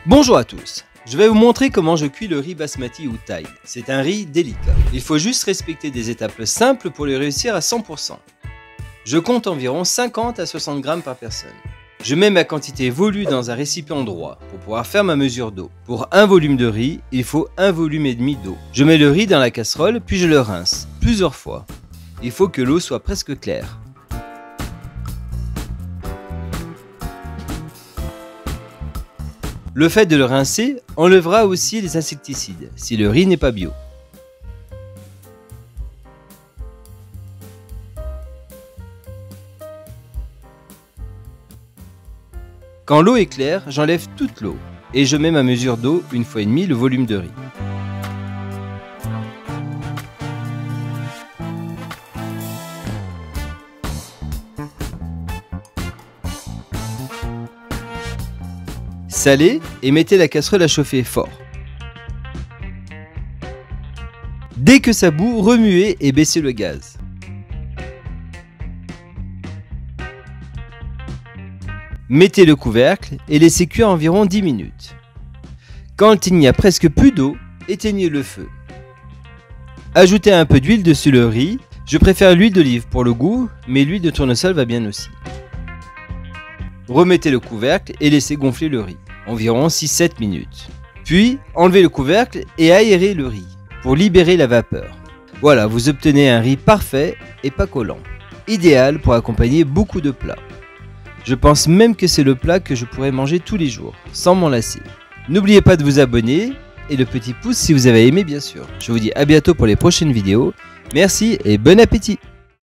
Bonjour à tous, je vais vous montrer comment je cuis le riz basmati ou thaï. C'est un riz délicat. Il faut juste respecter des étapes simples pour le réussir à 100%. Je compte environ 50 à 60 grammes par personne. Je mets ma quantité volue dans un récipient droit pour pouvoir faire ma mesure d'eau. Pour un volume de riz, il faut 1,5 volume d'eau. Je mets le riz dans la casserole puis je le rince plusieurs fois. Il faut que l'eau soit presque claire. Le fait de le rincer enlèvera aussi les insecticides si le riz n'est pas bio. Quand l'eau est claire, j'enlève toute l'eau et je mets ma mesure d'eau 1,5 fois le volume de riz. Salez et mettez la casserole à chauffer fort. Dès que ça bout, remuez et baissez le gaz. Mettez le couvercle et laissez cuire environ 10 minutes. Quand il n'y a presque plus d'eau, éteignez le feu. Ajoutez un peu d'huile dessus le riz. Je préfère l'huile d'olive pour le goût, mais l'huile de tournesol va bien aussi. Remettez le couvercle et laissez gonfler le riz, environ 6-7 minutes. Puis, enlevez le couvercle et aérez le riz pour libérer la vapeur. Voilà, vous obtenez un riz parfait et pas collant. Idéal pour accompagner beaucoup de plats. Je pense même que c'est le plat que je pourrais manger tous les jours, sans m'en lasser. N'oubliez pas de vous abonner et le petit pouce si vous avez aimé bien sûr. Je vous dis à bientôt pour les prochaines vidéos. Merci et bon appétit!